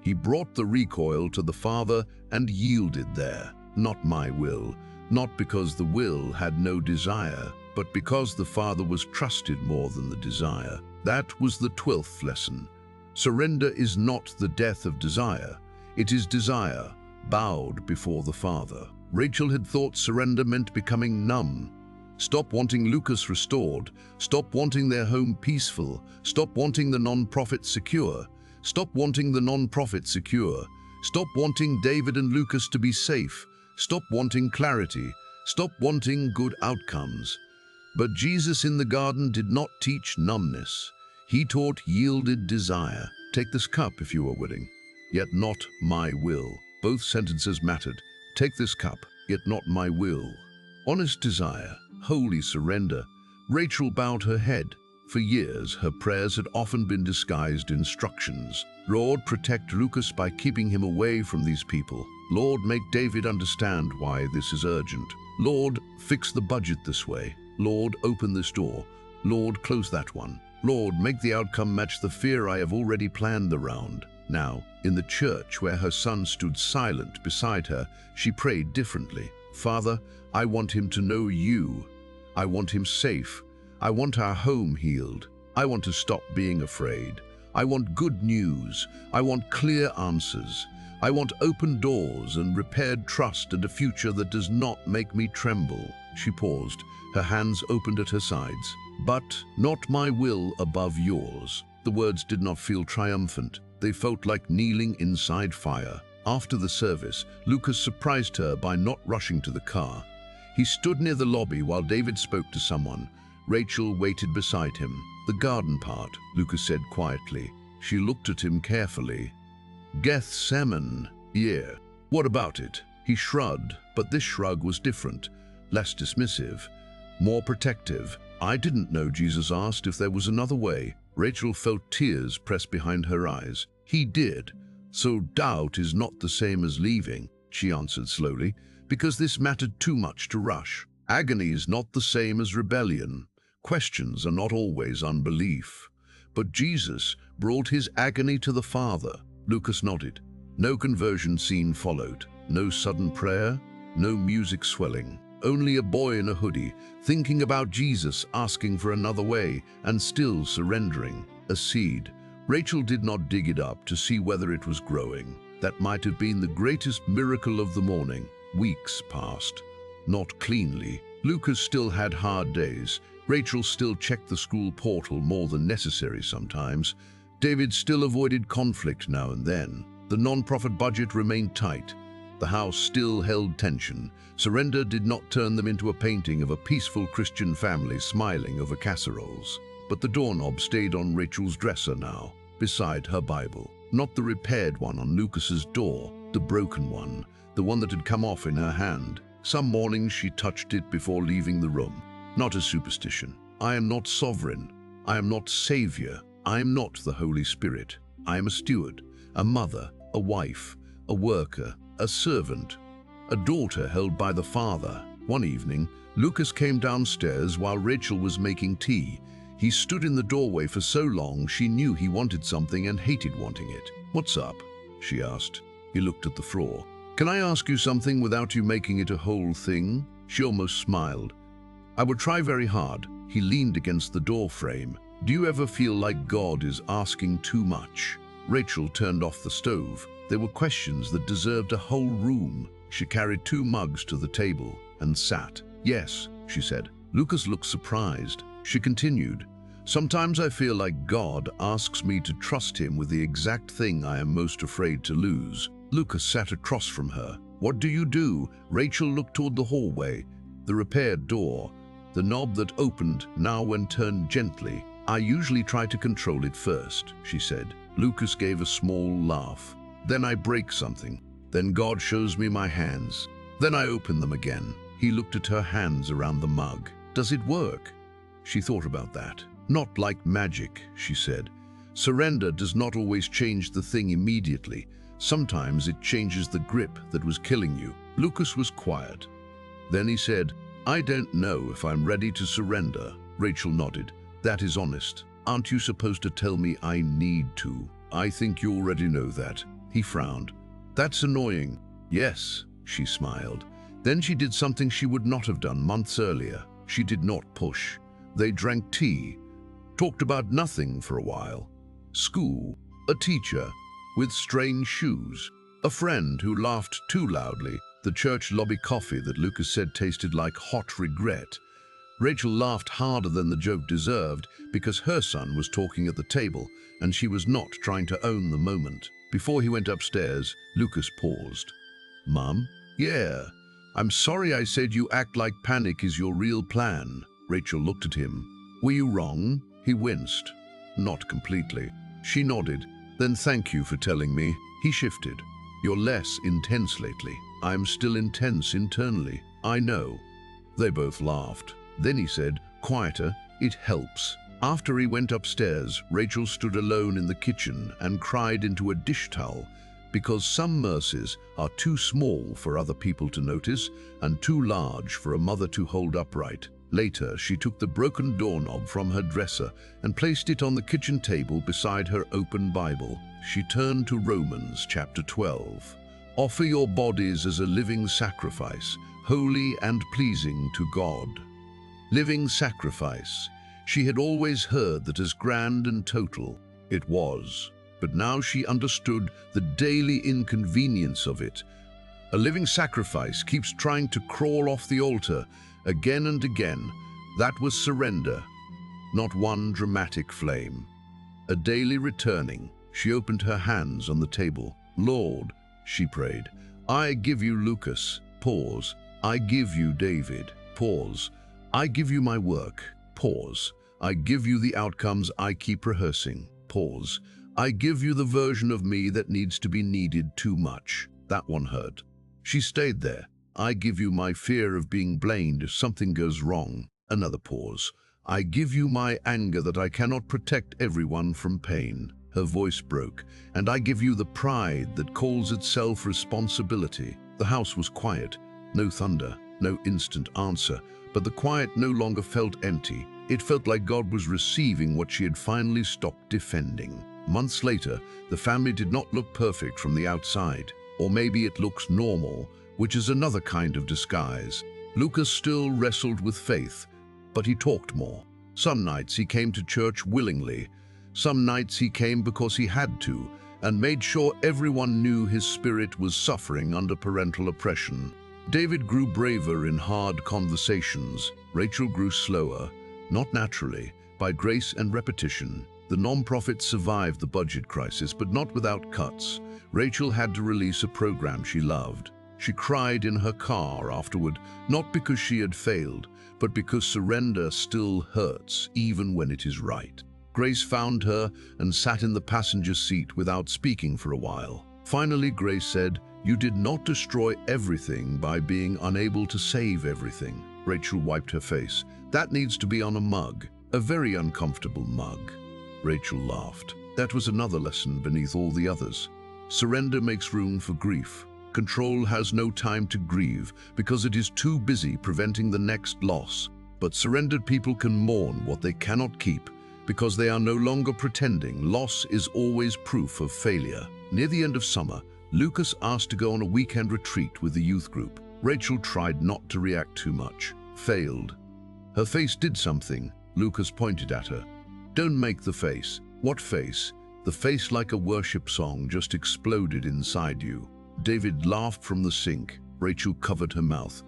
He brought the recoil to the Father and yielded there. Not my will, not because the will had no desire, but because the Father was trusted more than the desire. That was the 12th lesson. Surrender is not the death of desire. It is desire, bowed before the Father. Rachel had thought surrender meant becoming numb. Stop wanting Lucas restored. Stop wanting their home peaceful. Stop wanting the non-profit secure. Stop wanting the non-profit secure. Stop wanting David and Lucas to be safe. Stop wanting clarity. Stop wanting good outcomes. But Jesus in the garden did not teach numbness. He taught yielded desire. Take this cup if you are willing, yet not my will. Both sentences mattered. Take this cup, yet not my will. Honest desire, holy surrender. Rachel bowed her head. For years, her prayers had often been disguised instructions. Lord, protect Lucas by keeping him away from these people. Lord, make David understand why this is urgent. Lord, fix the budget this way. Lord, open this door. Lord, close that one. Lord, make the outcome match the fear I have already planned around. Now, in the church where her son stood silent beside her, she prayed differently. Father, I want him to know you. I want him safe. I want our home healed. I want to stop being afraid. I want good news. I want clear answers. I want open doors and repaired trust and a future that does not make me tremble. She paused, her hands opened at her sides. But not my will above yours. The words did not feel triumphant. They felt like kneeling inside fire. After the service, Lucas surprised her by not rushing to the car. He stood near the lobby while David spoke to someone. Rachel waited beside him. The garden part, Lucas said quietly. She looked at him carefully. Gethsemane, yeah. What about it? He shrugged, but this shrug was different, less dismissive, more protective. I didn't know, Jesus asked if there was another way. Rachel felt tears press behind her eyes. He did. So doubt is not the same as leaving, she answered slowly, because this mattered too much to rush. Agony is not the same as rebellion. Questions are not always unbelief. But Jesus brought his agony to the Father. Lucas nodded. No conversion scene followed. No sudden prayer. No music swelling. Only a boy in a hoodie, thinking about Jesus, asking for another way, and still surrendering. A seed. Rachel did not dig it up to see whether it was growing. That might have been the greatest miracle of the morning. Weeks passed. Not cleanly. Lucas still had hard days. Rachel still checked the school portal more than necessary sometimes. David still avoided conflict now and then. The non-profit budget remained tight. The house still held tension. Surrender did not turn them into a painting of a peaceful Christian family smiling over casseroles. But the doorknob stayed on Rachel's dresser now, beside her Bible. Not the repaired one on Lucas's door, the broken one, the one that had come off in her hand. Some mornings she touched it before leaving the room. Not a superstition. I am not sovereign. I am not savior. I am not the Holy Spirit. I am a steward, a mother, a wife, a worker, a servant, a daughter held by the Father. One evening, Lucas came downstairs while Rachel was making tea. He stood in the doorway for so long she knew he wanted something and hated wanting it. "What's up?" she asked. He looked at the floor. "Can I ask you something without you making it a whole thing?" She almost smiled. "I would try very hard." He leaned against the door frame. "Do you ever feel like God is asking too much?" Rachel turned off the stove. There were questions that deserved a whole room. She carried 2 mugs to the table and sat. "Yes," she said. Lucas looked surprised. She continued, "Sometimes I feel like God asks me to trust him with the exact thing I am most afraid to lose." Lucas sat across from her. "What do you do?" Rachel looked toward the hallway, the repaired door, the knob that opened now and turned gently. "I usually try to control it first," she said. Lucas gave a small laugh. "Then I break something. Then God shows me my hands. Then I open them again." He looked at her hands around the mug. "Does it work?" She thought about that. "Not like magic," she said. "Surrender does not always change the thing immediately. Sometimes it changes the grip that was killing you." Lucas was quiet. Then he said, "I don't know if I'm ready to surrender." Rachel nodded. That is honest. Aren't you supposed to tell me I need to? I think you already know that. He frowned. That's annoying. Yes, she smiled. Then she did something she would not have done months earlier. She did not push. They drank tea, talked about nothing for a while. School, a teacher with strange shoes, a friend who laughed too loudly, the church lobby coffee that Lucas said tasted like hot regret. Rachel laughed harder than the joke deserved because her son was talking at the table and she was not trying to own the moment. Before he went upstairs, Lucas paused. Mum? Yeah. I'm sorry I said you act like panic is your real plan. Rachel looked at him. Were you wrong? He winced. Not completely. She nodded. Then thank you for telling me. He shifted. You're less intense lately. I'm still intense internally. I know. They both laughed. Then he said, quieter, it helps. After he went upstairs, Rachel stood alone in the kitchen and cried into a dish towel because some mercies are too small for other people to notice and too large for a mother to hold upright. Later, she took the broken doorknob from her dresser and placed it on the kitchen table beside her open Bible. She turned to Romans chapter 12. Offer your bodies as a living sacrifice, holy and pleasing to God. Living sacrifice. She had always heard that as grand and total. It was. But now she understood the daily inconvenience of it. A living sacrifice keeps trying to crawl off the altar again and again. That was surrender, not one dramatic flame. A daily returning. She opened her hands on the table. Lord, she prayed, I give you Lucas. Pause. I give you David. Pause. I give you my work. Pause. I give you the outcomes I keep rehearsing. Pause. I give you the version of me that needs to be needed too much. That one hurt. She stayed there. I give you my fear of being blamed if something goes wrong. Another pause. I give you my anger that I cannot protect everyone from pain. Her voice broke. And I give you the pride that calls itself responsibility. The house was quiet. No thunder, no instant answer. But the quiet no longer felt empty. It felt like God was receiving what she had finally stopped defending. Months later, the family did not look perfect from the outside. Or maybe it looks normal, which is another kind of disguise. Lucas still wrestled with faith, but he talked more. Some nights he came to church willingly. Some nights he came because he had to, and made sure everyone knew his spirit was suffering under parental oppression. David grew braver in hard conversations. Rachel grew slower, not naturally, by grace and repetition. The nonprofit survived the budget crisis, but not without cuts. Rachel had to release a program she loved. She cried in her car afterward, not because she had failed, but because surrender still hurts, even when it is right. Grace found her and sat in the passenger seat without speaking for a while. Finally, Grace said, "You did not destroy everything by being unable to save everything." Rachel wiped her face. "That needs to be on a mug, a very uncomfortable mug." Rachel laughed. That was another lesson beneath all the others. Surrender makes room for grief. Control has no time to grieve because it is too busy preventing the next loss. But surrendered people can mourn what they cannot keep because they are no longer pretending. Loss is always proof of failure. Near the end of summer, Lucas asked to go on a weekend retreat with the youth group. Rachel tried not to react too much. Failed. Her face did something. Lucas pointed at her. "Don't make the face." "What face?" "The face like a worship song just exploded inside you." David laughed from the sink. Rachel covered her mouth.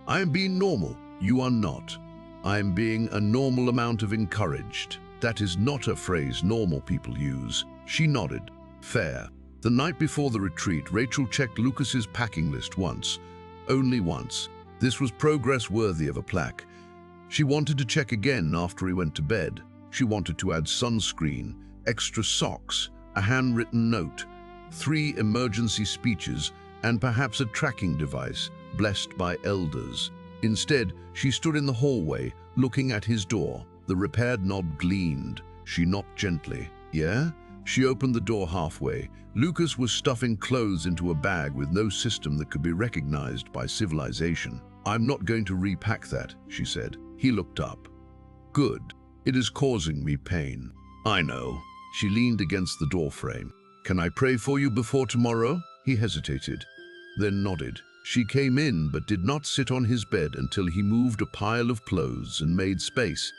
"I am being normal." "You are not. I am being a normal amount of encouraged." "That is not a phrase normal people use." She nodded. "Fair." The night before the retreat, Rachel checked Lucas's packing list once. Only once. This was progress worthy of a plaque. She wanted to check again after he went to bed. She wanted to add sunscreen, extra socks, a handwritten note, 3 emergency speeches, and perhaps a tracking device blessed by elders. Instead, she stood in the hallway, looking at his door. The repaired knob gleamed. She knocked gently. "Yeah?" She opened the door halfway. Lucas was stuffing clothes into a bag with no system that could be recognized by civilization. "I'm not going to repack that," she said. He looked up. "Good. It is causing me pain. I know. She leaned against the doorframe. Can I pray for you before tomorrow? He hesitated, then nodded. She came in but did not sit on his bed until he moved a pile of clothes and made space.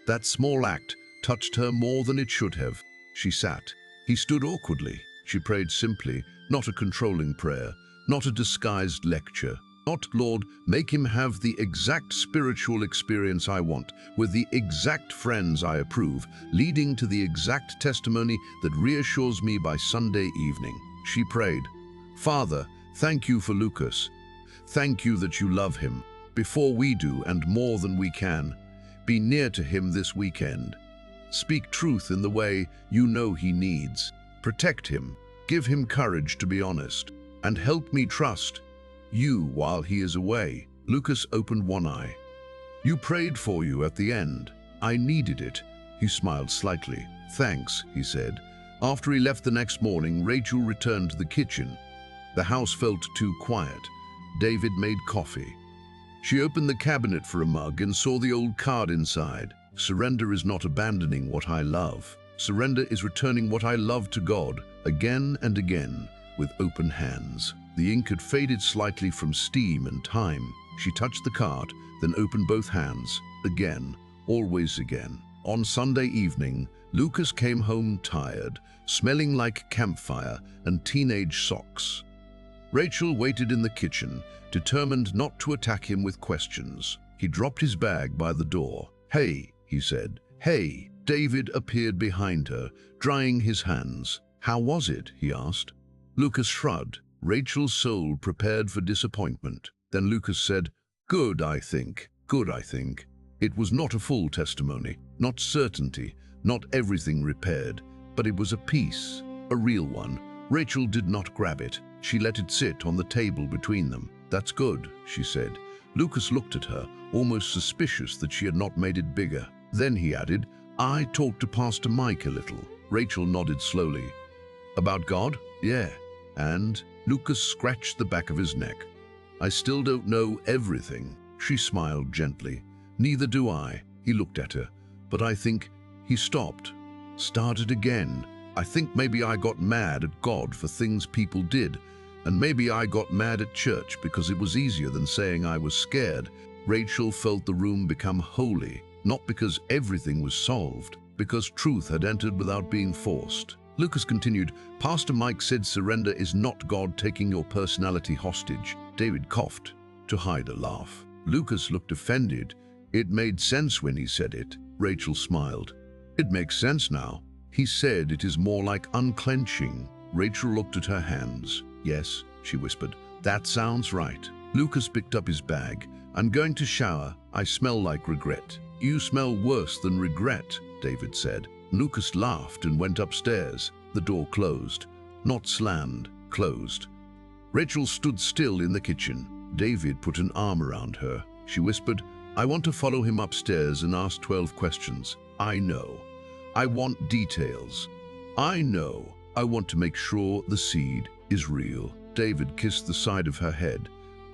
That small act touched her more than it should have. She sat. He stood awkwardly. She prayed simply, not a controlling prayer, not a disguised lecture. Not, Lord, make him have the exact spiritual experience I want, with the exact friends I approve, leading to the exact testimony that reassures me by Sunday evening. She prayed, Father, thank you for Lucas. Thank you that you love him, before we do and more than we can. Be near to him this weekend. Speak truth in the way you know he needs. Protect him. Give him courage to be honest. And help me trust you while he is away. Lucas opened one eye. You prayed for you at the end. I needed it. He smiled slightly. Thanks, he said. After he left the next morning, Rachel returned to the kitchen. The house felt too quiet. David made coffee. She opened the cabinet for a mug and saw the old card inside. Surrender is not abandoning what I love. Surrender is returning what I love to God, again and again, with open hands. The ink had faded slightly from steam and time. She touched the card, then opened both hands. Again, always again. On Sunday evening, Lucas came home tired, smelling like campfire and teenage socks. Rachel waited in the kitchen, determined not to attack him with questions. He dropped his bag by the door. Hey, he said. Hey. David appeared behind her, drying his hands. How was it? He asked. Lucas shrugged. Rachel's soul prepared for disappointment. Then Lucas said, Good, I think. Good, I think. It was not a full testimony, not certainty, not everything repaired, but it was a peace, a real one. Rachel did not grab it. She let it sit on the table between them. That's good, she said. Lucas looked at her, almost suspicious that she had not made it bigger. Then he added, I talked to Pastor Mike a little. Rachel nodded slowly. About God? Yeah. And? Lucas scratched the back of his neck. I still don't know everything. She smiled gently. Neither do I. He looked at her. But I think he stopped. Started again. I think maybe I got mad at God for things people did. And maybe I got mad at church because it was easier than saying I was scared. Rachel felt the room become holy, not because everything was solved, because truth had entered without being forced. Lucas continued, Pastor Mike said surrender is not God taking your personality hostage. David coughed to hide a laugh. Lucas looked offended. It made sense when he said it. Rachel smiled. It makes sense now. He said it is more like unclenching. Rachel looked at her hands. Yes, she whispered. That sounds right. Lucas picked up his bag. I'm going to shower. I smell like regret. You smell worse than regret, David said. Lucas laughed and went upstairs. The door closed. Not slammed, closed. Rachel stood still in the kitchen. David put an arm around her. She whispered, I want to follow him upstairs and ask 12 questions. I know. I want details. I know. I want to make sure the seed is real. David kissed the side of her head.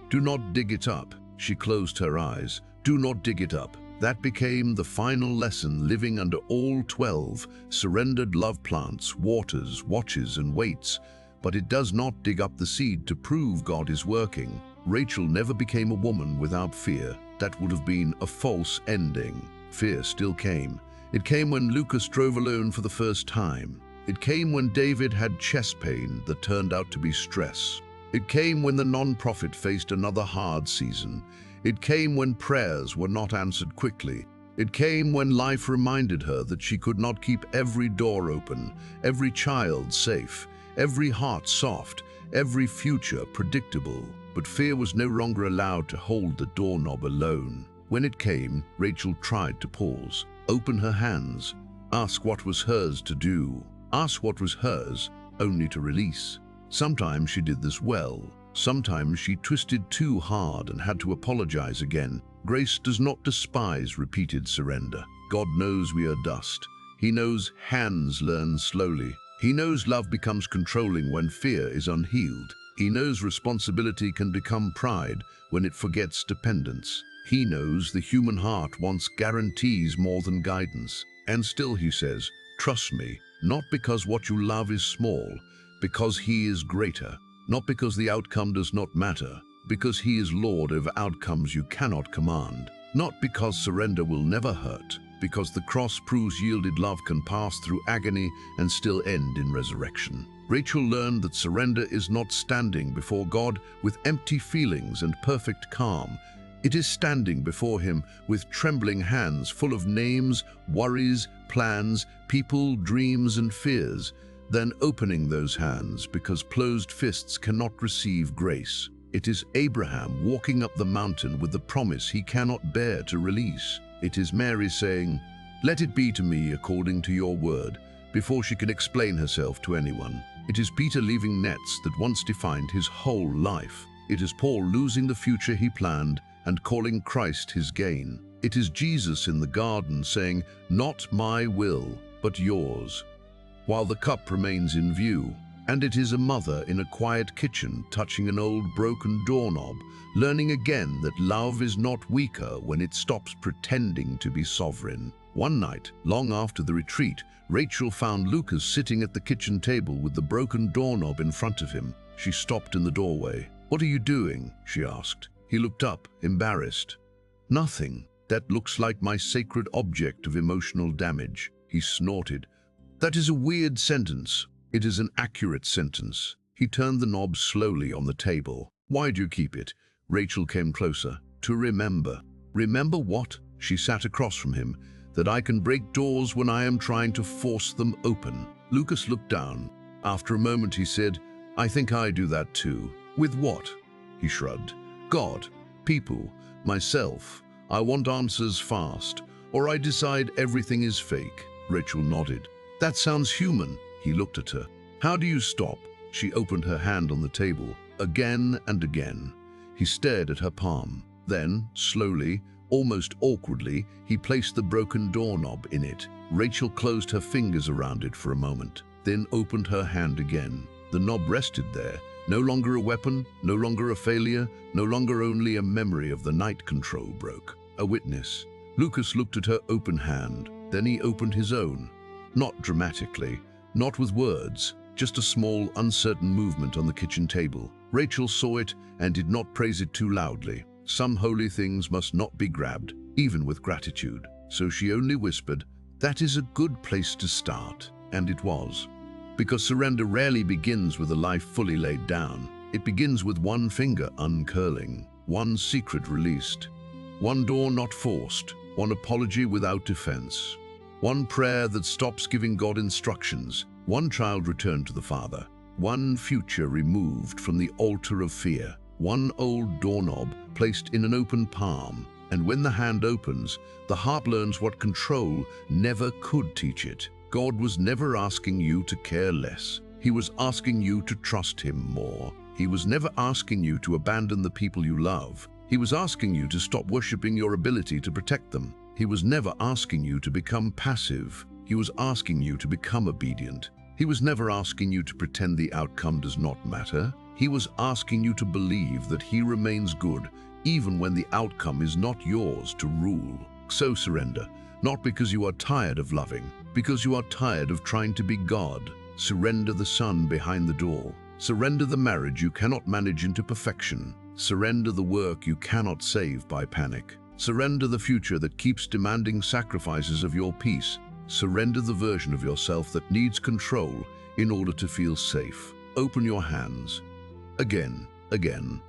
Do not dig it up. She closed her eyes. Do not dig it up. That became the final lesson living under all 12 surrendered love plants, waters, watches, and waits. But it does not dig up the seed to prove God is working. Rachel never became a woman without fear. That would have been a false ending. Fear still came. It came when Lucas drove alone for the first time. It came when David had chest pain that turned out to be stress. It came when the non-profit faced another hard season. It came when prayers were not answered quickly. It came when life reminded her that she could not keep every door open, every child safe, every heart soft, every future predictable. But fear was no longer allowed to hold the doorknob alone. When it came, Rachel tried to pause, open her hands, ask what was hers to do, ask what was hers only to release. Sometimes she did this well. Sometimes she twisted too hard and had to apologize again. Grace does not despise repeated surrender. God knows we are dust. He knows hands learn slowly. He knows love becomes controlling when fear is unhealed. He knows responsibility can become pride when it forgets dependence. He knows the human heart wants guarantees more than guidance. And still he says, trust me, not because what you love is small, because he is greater. Not because the outcome does not matter, because he is Lord of outcomes you cannot command. Not because surrender will never hurt, because the cross proves yielded love can pass through agony and still end in resurrection. Rachel learned that surrender is not standing before God with empty feelings and perfect calm. It is standing before him with trembling hands full of names, worries, plans, people, dreams, and fears, then opening those hands because closed fists cannot receive grace. It is Abraham walking up the mountain with the promise he cannot bear to release. It is Mary saying, "Let it be to me according to your word," before she can explain herself to anyone. It is Peter leaving nets that once defined his whole life. It is Paul losing the future he planned and calling Christ his gain. It is Jesus in the garden saying, "Not my will, but yours," while the cup remains in view. And it is a mother in a quiet kitchen touching an old broken doorknob, learning again that love is not weaker when it stops pretending to be sovereign. One night, long after the retreat, Rachel found Lucas sitting at the kitchen table with the broken doorknob in front of him. She stopped in the doorway. "What are you doing?" she asked. He looked up, embarrassed. "Nothing. That looks like my sacred object of emotional damage," he snorted. "That is a weird sentence." "It is an accurate sentence." He turned the knob slowly on the table. "Why do you keep it?" Rachel came closer. "To remember." "Remember what?" She sat across from him. "That I can break doors when I am trying to force them open." Lucas looked down. After a moment he said, "I think I do that too." "With what?" He shrugged. "God, people, myself. I want answers fast, or I decide everything is fake." Rachel nodded. "That sounds human." He looked at her. "How do you stop?" She opened her hand on the table. Again and again. He stared at her palm. Then, slowly, almost awkwardly, he placed the broken doorknob in it. Rachel closed her fingers around it for a moment, then opened her hand again. The knob rested there, no longer a weapon, no longer a failure, no longer only a memory of the night control broke. A witness. Lucas looked at her open hand, then he opened his own. Not dramatically, not with words, just a small, uncertain movement on the kitchen table. Rachel saw it and did not praise it too loudly. Some holy things must not be grabbed, even with gratitude. So she only whispered, "That is a good place to start." And it was. Because surrender rarely begins with a life fully laid down. It begins with one finger uncurling, one secret released, one door not forced, one apology without defense, one prayer that stops giving God instructions, one child returned to the Father, one future removed from the altar of fear, one old doorknob placed in an open palm. And when the hand opens, the heart learns what control never could teach it. God was never asking you to care less. He was asking you to trust him more. He was never asking you to abandon the people you love. He was asking you to stop worshiping your ability to protect them. He was never asking you to become passive. He was asking you to become obedient. He was never asking you to pretend the outcome does not matter. He was asking you to believe that he remains good, even when the outcome is not yours to rule. So surrender, not because you are tired of loving, because you are tired of trying to be God. Surrender the son behind the door. Surrender the marriage you cannot manage into perfection. Surrender the work you cannot save by panic. Surrender the future that keeps demanding sacrifices of your peace. Surrender the version of yourself that needs control in order to feel safe. Open your hands. Again, again,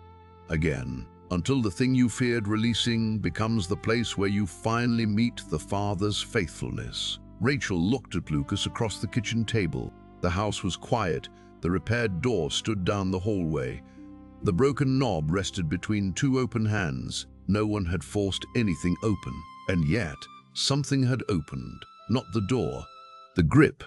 again, until the thing you feared releasing becomes the place where you finally meet the Father's faithfulness. Rachel looked at Lucas across the kitchen table. The house was quiet. The repaired door stood down the hallway. The broken knob rested between two open hands. No one had forced anything open. And yet, something had opened. Not the door. The grip